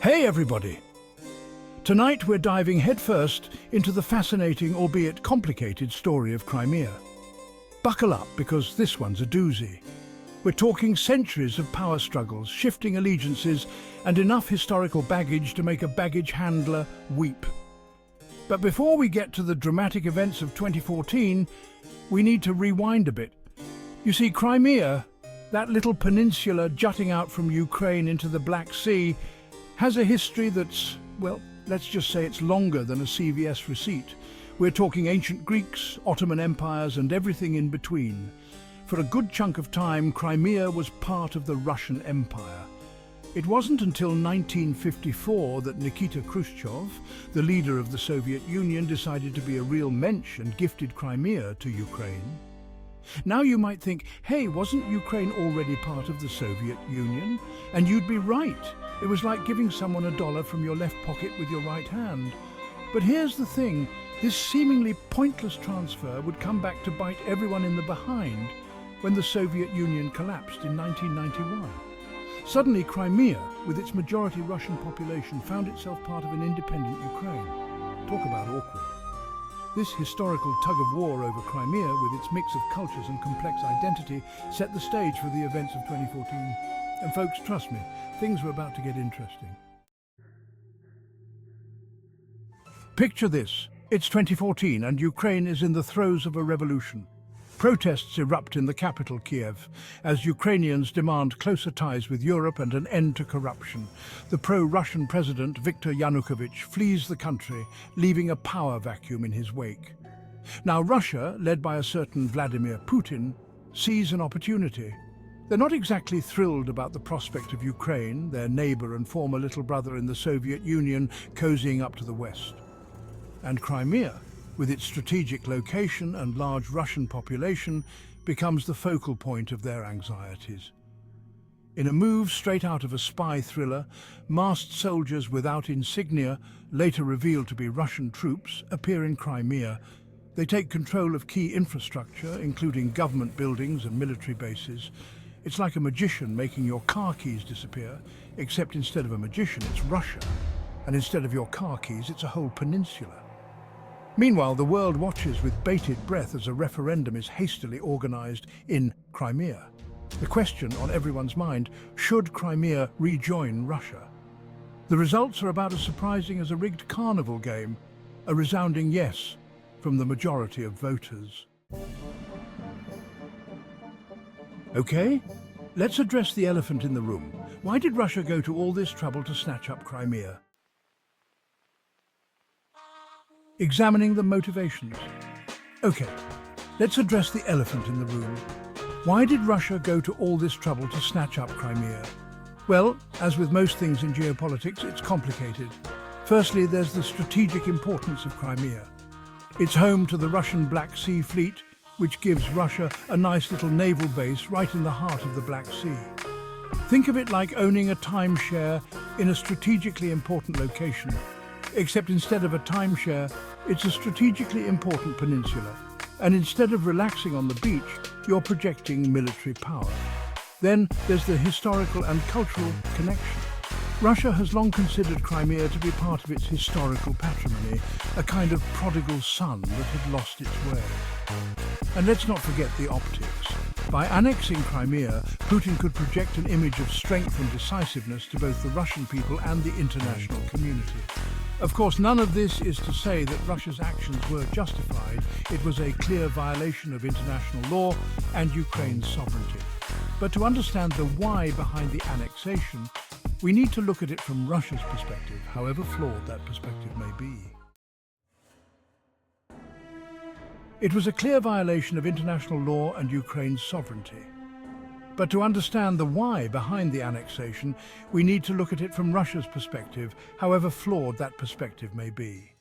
Hey everybody! Tonight we're diving headfirst into the fascinating, albeit complicated story of Crimea. Buckle up because this one's a doozy. We're talking centuries of power struggles, shifting allegiances, and enough historical baggage to make a baggage handler weep. But before we get to the dramatic events of 2014, we need to rewind a bit. You see, Crimea, that little peninsula jutting out from Ukraine into the Black Sea, has a history that's, well, let's just say it's longer than a CVS receipt. We're talking ancient Greeks, Ottoman empires, and everything in between. For a good chunk of time, Crimea was part of the Russian Empire. It wasn't until 1954 that Nikita Khrushchev, the leader of the Soviet Union, decided to be a real mensch and gifted Crimea to Ukraine. Now you might think, hey, wasn't Ukraine already part of the Soviet Union? And you'd be right. It was like giving someone $1 from your left pocket with your right hand. But here's the thing, this seemingly pointless transfer would come back to bite everyone in the behind when the Soviet Union collapsed in 1991. Suddenly Crimea, with its majority Russian population, found itself part of an independent Ukraine. Talk about awkward. This historical tug-of-war over Crimea, with its mix of cultures and complex identity, set the stage for the events of 2014. And folks, trust me, things were about to get interesting. Picture this. It's 2014 and Ukraine is in the throes of a revolution. Protests erupt in the capital, Kiev, as Ukrainians demand closer ties with Europe and an end to corruption. The pro-Russian president, Viktor Yanukovych, flees the country, leaving a power vacuum in his wake. Now Russia, led by a certain Vladimir Putin, sees an opportunity. They're not exactly thrilled about the prospect of Ukraine, their neighbour and former little brother in the Soviet Union, cozying up to the west. And Crimea, with its strategic location and large Russian population, becomes the focal point of their anxieties. In a move straight out of a spy thriller, masked soldiers without insignia, later revealed to be Russian troops, appear in Crimea. They take control of key infrastructure, including government buildings and military bases. It's like a magician making your car keys disappear, except instead of a magician, it's Russia. And instead of your car keys, it's a whole peninsula. Meanwhile, the world watches with bated breath as a referendum is hastily organized in Crimea. The question on everyone's mind, should Crimea rejoin Russia? The results are about as surprising as a rigged carnival game, a resounding yes from the majority of voters. Okay, let's address the elephant in the room. Why did Russia go to all this trouble to snatch up Crimea? Examining the motivations. Okay, let's address the elephant in the room. Why did Russia go to all this trouble to snatch up Crimea? Well, as with most things in geopolitics, it's complicated. Firstly, there's the strategic importance of Crimea. It's home to the Russian Black Sea Fleet, which gives Russia a nice little naval base right in the heart of the Black Sea. Think of it like owning a timeshare in a strategically important location. Except instead of a timeshare, it's a strategically important peninsula. And instead of relaxing on the beach, you're projecting military power. Then there's the historical and cultural connection. Russia has long considered Crimea to be part of its historical patrimony, a kind of prodigal son that had lost its way. And let's not forget the optics. By annexing Crimea, Putin could project an image of strength and decisiveness to both the Russian people and the international community. Of course, none of this is to say that Russia's actions were justified. It was a clear violation of international law and Ukraine's sovereignty. But to understand the why behind the annexation, we need to look at it from Russia's perspective, however flawed that perspective may be. It was a clear violation of international law and Ukraine's sovereignty. But to understand the why behind the annexation, we need to look at it from Russia's perspective, however flawed that perspective may be.